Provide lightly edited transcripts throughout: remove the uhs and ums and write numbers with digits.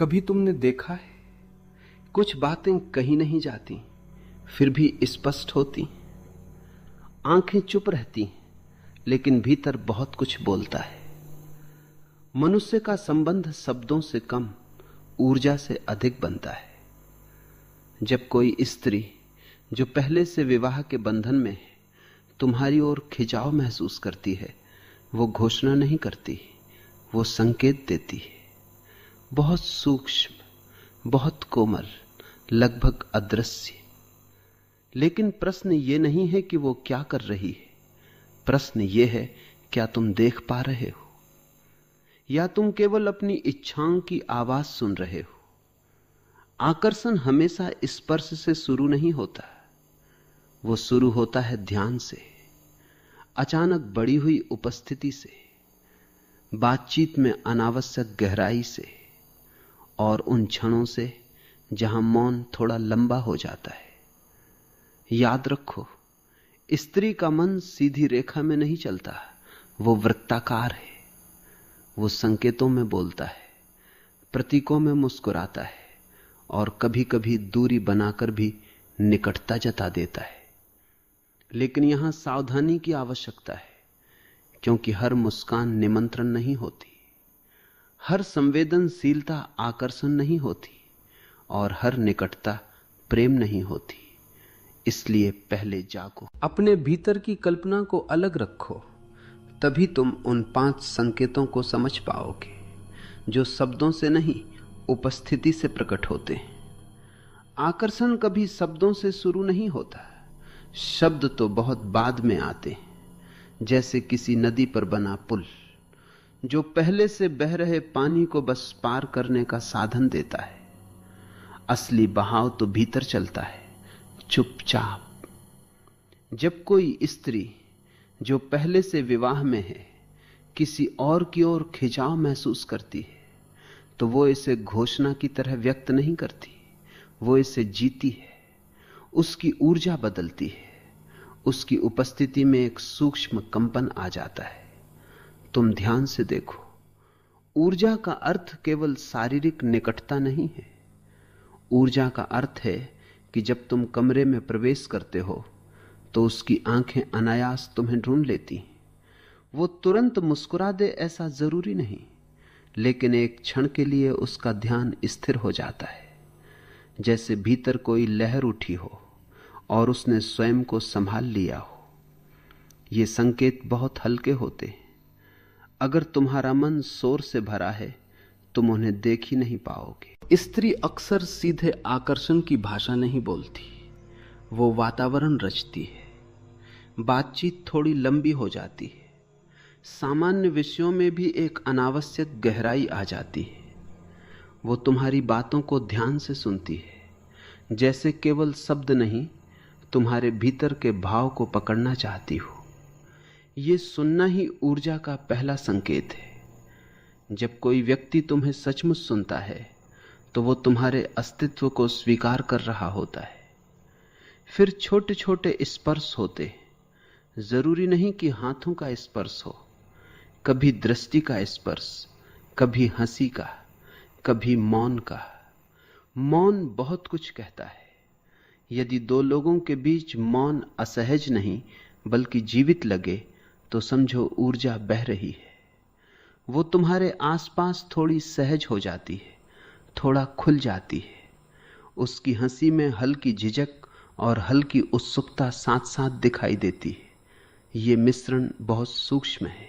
कभी तुमने देखा है, कुछ बातें कही नहीं जाती फिर भी स्पष्ट होती। आंखें चुप रहती लेकिन भीतर बहुत कुछ बोलता है। मनुष्य का संबंध शब्दों से कम ऊर्जा से अधिक बनता है। जब कोई स्त्री जो पहले से विवाह के बंधन में है तुम्हारी ओर खिंचाव महसूस करती है, वो घोषणा नहीं करती, वो संकेत देती है। बहुत सूक्ष्म, बहुत कोमल, लगभग अदृश्य। लेकिन प्रश्न ये नहीं है कि वो क्या कर रही है, प्रश्न ये है क्या तुम देख पा रहे हो या तुम केवल अपनी इच्छाओं की आवाज सुन रहे हो। आकर्षण हमेशा स्पर्श से शुरू नहीं होता, वो शुरू होता है ध्यान से, अचानक बढ़ी हुई उपस्थिति से, बातचीत में अनावश्यक गहराई से और उन क्षणों से जहां मौन थोड़ा लंबा हो जाता है। याद रखो, स्त्री का मन सीधी रेखा में नहीं चलता, वो वृत्ताकार है। वो संकेतों में बोलता है, प्रतीकों में मुस्कुराता है और कभी कभी दूरी बनाकर भी निकटता जता देता है। लेकिन यहां सावधानी की आवश्यकता है, क्योंकि हर मुस्कान निमंत्रण नहीं होती, हर संवेदनशीलता आकर्षण नहीं होती और हर निकटता प्रेम नहीं होती। इसलिए पहले जागो, अपने भीतर की कल्पना को अलग रखो, तभी तुम उन 5 संकेतों को समझ पाओगे जो शब्दों से नहीं उपस्थिति से प्रकट होते हैं। आकर्षण कभी शब्दों से शुरू नहीं होता, शब्द तो बहुत बाद में आते हैं। जैसे किसी नदी पर बना पुल जो पहले से बह रहे पानी को बस पार करने का साधन देता है। असली बहाव तो भीतर चलता है, चुपचाप। जब कोई स्त्री जो पहले से विवाह में है किसी और की ओर खिंचाव महसूस करती है तो वो इसे घोषणा की तरह व्यक्त नहीं करती, वो इसे जीती है। उसकी ऊर्जा बदलती है, उसकी उपस्थिति में एक सूक्ष्म कंपन आ जाता है। तुम ध्यान से देखो, ऊर्जा का अर्थ केवल शारीरिक निकटता नहीं है। ऊर्जा का अर्थ है कि जब तुम कमरे में प्रवेश करते हो तो उसकी आंखें अनायास तुम्हें ढूंढ लेती। वो तुरंत मुस्कुरा दे ऐसा जरूरी नहीं, लेकिन एक क्षण के लिए उसका ध्यान स्थिर हो जाता है, जैसे भीतर कोई लहर उठी हो और उसने स्वयं को संभाल लिया हो। ये संकेत बहुत हल्के होते हैं। अगर तुम्हारा मन शोर से भरा है तुम उन्हें देख ही नहीं पाओगे। स्त्री अक्सर सीधे आकर्षण की भाषा नहीं बोलती, वो वातावरण रचती है। बातचीत थोड़ी लंबी हो जाती है, सामान्य विषयों में भी एक अनावश्यक गहराई आ जाती है। वो तुम्हारी बातों को ध्यान से सुनती है, जैसे केवल शब्द नहीं, तुम्हारे भीतर के भाव को पकड़ना चाहती हो। ये सुनना ही ऊर्जा का पहला संकेत है। जब कोई व्यक्ति तुम्हें सचमुच सुनता है तो वो तुम्हारे अस्तित्व को स्वीकार कर रहा होता है। फिर छोटे छोटे स्पर्श होते हैं, जरूरी नहीं कि हाथों का स्पर्श हो, कभी दृष्टि का स्पर्श, कभी हंसी का, कभी मौन का। मौन बहुत कुछ कहता है। यदि 2 लोगों के बीच मौन असहज नहीं बल्कि जीवित लगे तो समझो ऊर्जा बह रही है। वो तुम्हारे आसपास थोड़ी सहज हो जाती है, थोड़ा खुल जाती है। उसकी हंसी में हल्की झिझक और हल्की उत्सुकता साथ साथ दिखाई देती है। ये मिश्रण बहुत सूक्ष्म है,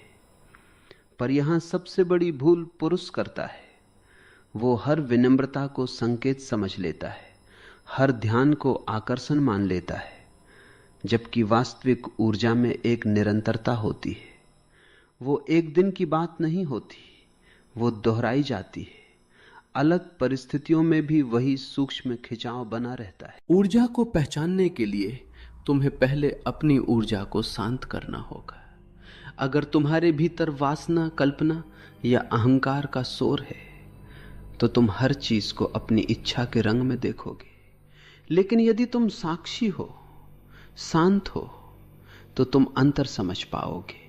पर यहां सबसे बड़ी भूल पुरुष करता है। वो हर विनम्रता को संकेत समझ लेता है, हर ध्यान को आकर्षण मान लेता है, जबकि वास्तविक ऊर्जा में एक निरंतरता होती है। वो एक दिन की बात नहीं होती, वो दोहराई जाती है। अलग परिस्थितियों में भी वही सूक्ष्म खिंचाव बना रहता है। ऊर्जा को पहचानने के लिए तुम्हें पहले अपनी ऊर्जा को शांत करना होगा। अगर तुम्हारे भीतर वासना, कल्पना या अहंकार का शोर है तो तुम हर चीज को अपनी इच्छा के रंग में देखोगे। लेकिन यदि तुम साक्षी हो, शांत हो, तो तुम अंतर समझ पाओगे,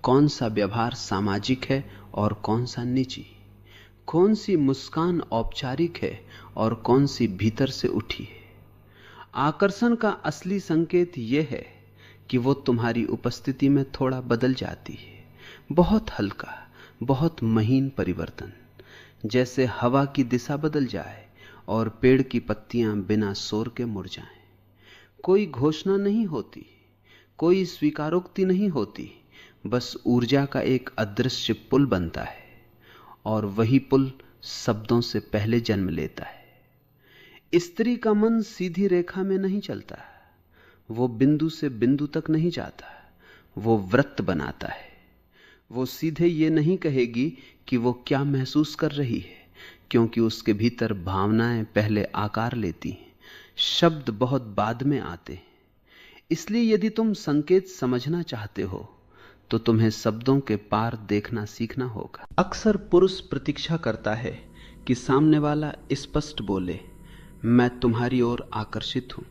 कौन सा व्यवहार सामाजिक है और कौन सा निजी, कौन सी मुस्कान औपचारिक है और कौन सी भीतर से उठी है। आकर्षण का असली संकेत यह है कि वो तुम्हारी उपस्थिति में थोड़ा बदल जाती है, बहुत हल्का, बहुत महीन परिवर्तन, जैसे हवा की दिशा बदल जाए और पेड़ की पत्तियां बिना शोर के मुड़ जाएं। कोई घोषणा नहीं होती, कोई स्वीकारोक्ति नहीं होती, बस ऊर्जा का एक अदृश्य पुल बनता है और वही पुल शब्दों से पहले जन्म लेता है। स्त्री का मन सीधी रेखा में नहीं चलता, वो बिंदु से बिंदु तक नहीं जाता, वो वृत्त बनाता है। वो सीधे ये नहीं कहेगी कि वो क्या महसूस कर रही है, क्योंकि उसके भीतर भावनाएं पहले आकार लेती हैं, शब्द बहुत बाद में आते हैं। इसलिए यदि तुम संकेत समझना चाहते हो तो तुम्हें शब्दों के पार देखना सीखना होगा। अक्सर पुरुष प्रतीक्षा करता है कि सामने वाला स्पष्ट बोले, मैं तुम्हारी ओर आकर्षित हूं।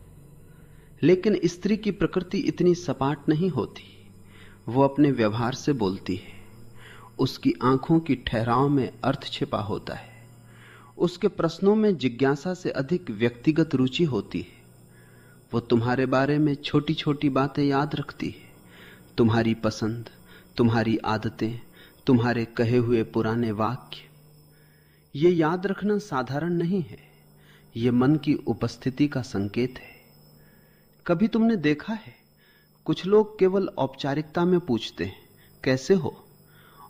लेकिन स्त्री की प्रकृति इतनी सपाट नहीं होती। वो अपने व्यवहार से बोलती है। उसकी आंखों की ठहराव में अर्थ छिपा होता है। उसके प्रश्नों में जिज्ञासा से अधिक व्यक्तिगत रुचि होती है। वो तुम्हारे बारे में छोटी छोटी बातें याद रखती है, तुम्हारी पसंद, तुम्हारी आदतें, तुम्हारे कहे हुए पुराने वाक्य। ये याद रखना साधारण नहीं है, ये मन की उपस्थिति का संकेत है। कभी तुमने देखा है, कुछ लोग केवल औपचारिकता में पूछते हैं कैसे हो,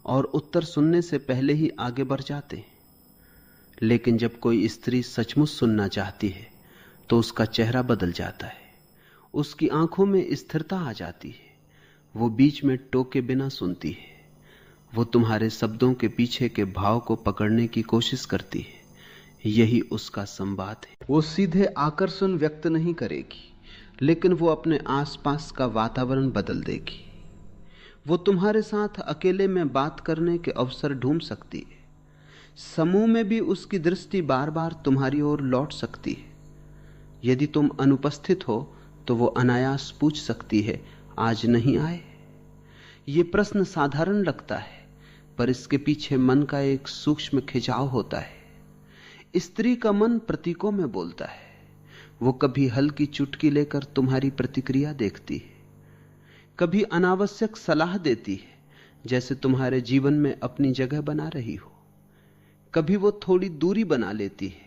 और उत्तर सुनने से पहले ही आगे बढ़ जाते हैं। लेकिन जब कोई स्त्री सचमुच सुनना चाहती है तो उसका चेहरा बदल जाता है, उसकी आंखों में स्थिरता आ जाती है। वो बीच में टोके बिना सुनती है। वो तुम्हारे शब्दों के पीछे के भाव को पकड़ने की कोशिश करती है। यही उसका संवाद है। वो सीधे आकर्षण व्यक्त नहीं करेगी, लेकिन वो अपने आसपास का वातावरण बदल देगी। वो तुम्हारे साथ अकेले में बात करने के अवसर ढूंढ सकती है। समूह में भी उसकी दृष्टि बार बार तुम्हारी ओर लौट सकती है। यदि तुम अनुपस्थित हो तो वो अनायास पूछ सकती है, आज नहीं आए? ये प्रश्न साधारण लगता है, पर इसके पीछे मन का एक सूक्ष्म खिंचाव होता है। स्त्री का मन प्रतीकों में बोलता है। वो कभी हल्की चुटकी लेकर तुम्हारी प्रतिक्रिया देखती है, कभी अनावश्यक सलाह देती है जैसे तुम्हारे जीवन में अपनी जगह बना रही हो। कभी वो थोड़ी दूरी बना लेती है,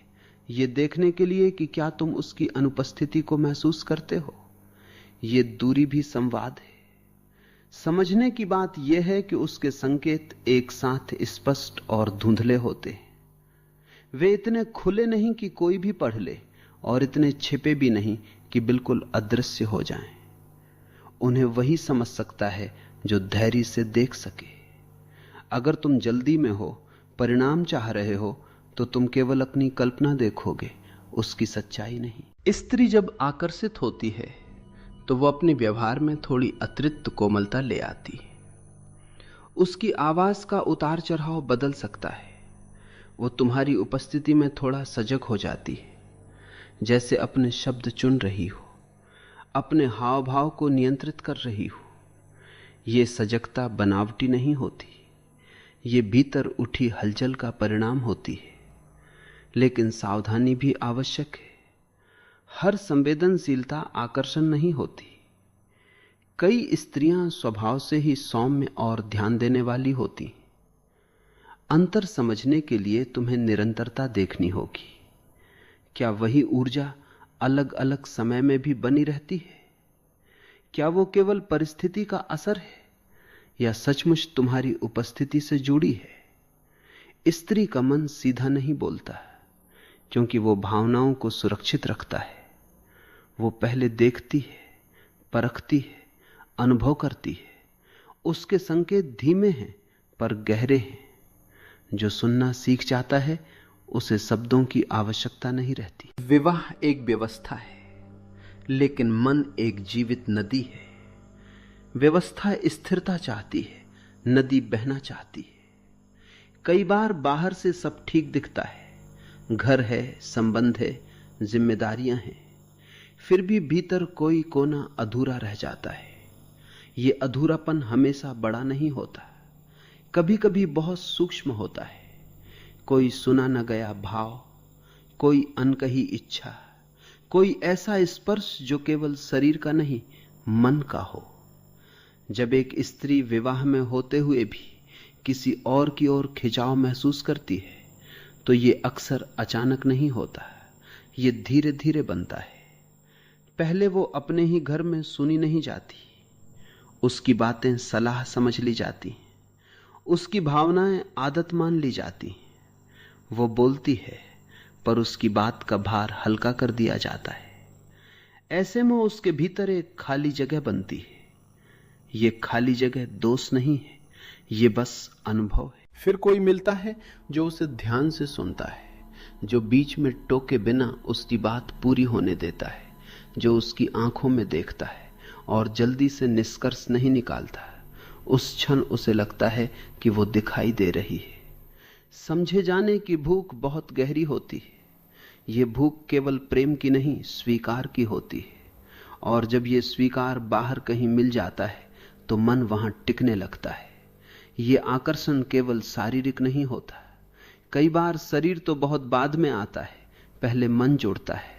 ये देखने के लिए कि क्या तुम उसकी अनुपस्थिति को महसूस करते हो। ये दूरी भी संवाद है। समझने की बात यह है कि उसके संकेत एक साथ स्पष्ट और धुंधले होते हैं। वे इतने खुले नहीं कि कोई भी पढ़ ले, और इतने छिपे भी नहीं कि बिल्कुल अदृश्य हो जाएं। उन्हें वही समझ सकता है जो धैर्य से देख सके। अगर तुम जल्दी में हो, परिणाम चाह रहे हो, तो तुम केवल अपनी कल्पना देखोगे, उसकी सच्चाई नहीं। स्त्री जब आकर्षित होती है तो वो अपने व्यवहार में थोड़ी अतिरिक्त कोमलता ले आती है। उसकी आवाज का उतार चढ़ाव बदल सकता है। वो तुम्हारी उपस्थिति में थोड़ा सजग हो जाती है, जैसे अपने शब्द चुन रही हो, अपने हाव भाव को नियंत्रित कर रही हो। ये सजगता बनावटी नहीं होती, ये भीतर उठी हलचल का परिणाम होती है। लेकिन सावधानी भी आवश्यक है। हर संवेदनशीलता आकर्षण नहीं होती। कई स्त्रियां स्वभाव से ही सौम्य और ध्यान देने वाली होती। अंतर समझने के लिए तुम्हें निरंतरता देखनी होगी। क्या वही ऊर्जा अलग अलग समय में भी बनी रहती है? क्या वो केवल परिस्थिति का असर है या सचमुच तुम्हारी उपस्थिति से जुड़ी है? स्त्री का मन सीधा नहीं बोलता, क्योंकि वो भावनाओं को सुरक्षित रखता है। वो पहले देखती है, परखती है, अनुभव करती है। उसके संकेत धीमे हैं पर गहरे हैं। जो सुनना सीख जाता है उसे शब्दों की आवश्यकता नहीं रहती। विवाह एक व्यवस्था है, लेकिन मन एक जीवित नदी है। व्यवस्था स्थिरता चाहती है, नदी बहना चाहती है। कई बार बाहर से सब ठीक दिखता है, घर है, संबंध है, जिम्मेदारियां हैं, फिर भी भीतर कोई कोना अधूरा रह जाता है। ये अधूरापन हमेशा बड़ा नहीं होता, कभी कभी बहुत सूक्ष्म होता है। कोई सुना न गया भाव, कोई अनकही इच्छा, कोई ऐसा स्पर्श जो केवल शरीर का नहीं मन का हो। जब एक स्त्री विवाह में होते हुए भी किसी और की ओर खिंचाव महसूस करती है तो ये अक्सर अचानक नहीं होता, ये धीरे धीरे बनता है। पहले वो अपने ही घर में सुनी नहीं जाती, उसकी बातें सलाह समझ ली जाती, उसकी भावनाएं आदत मान ली जाती। वो बोलती है पर उसकी बात का भार हल्का कर दिया जाता है। ऐसे में उसके भीतर एक खाली जगह बनती है। ये खाली जगह दोष नहीं है, ये बस अनुभव है। फिर कोई मिलता है जो उसे ध्यान से सुनता है, जो बीच में टोके बिना उसकी बात पूरी होने देता है, जो उसकी आंखों में देखता है और जल्दी से निष्कर्ष नहीं निकालता। उस क्षण उसे लगता है कि वो दिखाई दे रही है। समझे जाने की भूख बहुत गहरी होती है। ये भूख केवल प्रेम की नहीं, स्वीकार की होती है। और जब ये स्वीकार बाहर कहीं मिल जाता है तो मन वहां टिकने लगता है। ये आकर्षण केवल शारीरिक नहीं होता। कई बार शरीर तो बहुत बाद में आता है, पहले मन जुड़ता है।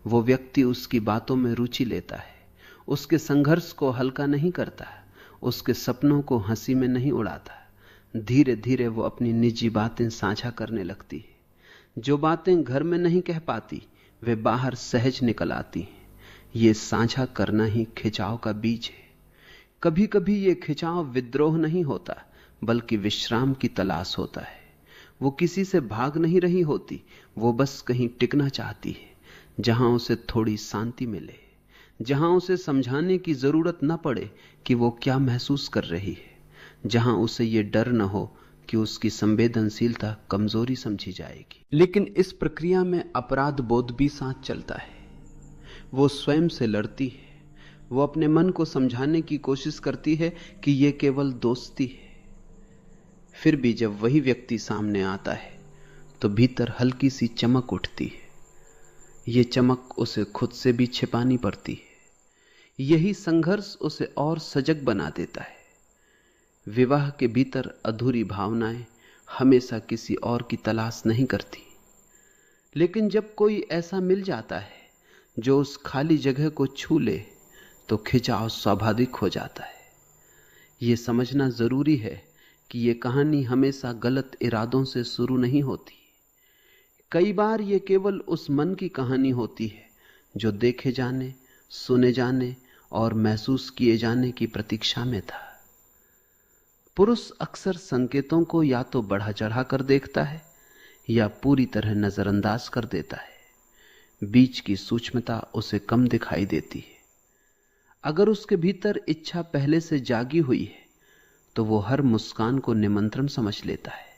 वो व्यक्ति उसकी बातों में रुचि लेता है, उसके संघर्ष को हल्का नहीं करता, उसके सपनों को हंसी में नहीं उड़ाता। धीरे धीरे वो अपनी निजी बातें साझा करने लगती है। जो बातें घर में नहीं कह पाती वे बाहर सहज निकल आती हैं। ये साझा करना ही खिंचाव का बीज है। कभी कभी ये खिंचाव विद्रोह नहीं होता बल्कि विश्राम की तलाश होता है। वो किसी से भाग नहीं रही होती, वो बस कहीं टिकना चाहती है जहां उसे थोड़ी शांति मिले, जहां उसे समझाने की जरूरत न पड़े कि वो क्या महसूस कर रही है, जहां उसे ये डर न हो कि उसकी संवेदनशीलता कमजोरी समझी जाएगी। लेकिन इस प्रक्रिया में अपराध बोध भी साथ चलता है। वो स्वयं से लड़ती है। वो अपने मन को समझाने की कोशिश करती है कि यह केवल दोस्ती है। फिर भी जब वही व्यक्ति सामने आता है तो भीतर हल्की सी चमक उठती है। ये चमक उसे खुद से भी छिपानी पड़ती है। यही संघर्ष उसे और सजग बना देता है। विवाह के भीतर अधूरी भावनाएं हमेशा किसी और की तलाश नहीं करती, लेकिन जब कोई ऐसा मिल जाता है जो उस खाली जगह को छू ले तो खिंचाव स्वाभाविक हो जाता है। यह समझना जरूरी है कि यह कहानी हमेशा गलत इरादों से शुरू नहीं होती। कई बार यह केवल उस मन की कहानी होती है जो देखे जाने, सुने जाने और महसूस किए जाने की प्रतीक्षा में था। पुरुष अक्सर संकेतों को या तो बढ़ा चढ़ा कर देखता है या पूरी तरह नजरअंदाज कर देता है। बीच की सूक्ष्मता उसे कम दिखाई देती है। अगर उसके भीतर इच्छा पहले से जागी हुई है तो वो हर मुस्कान को निमंत्रण समझ लेता है।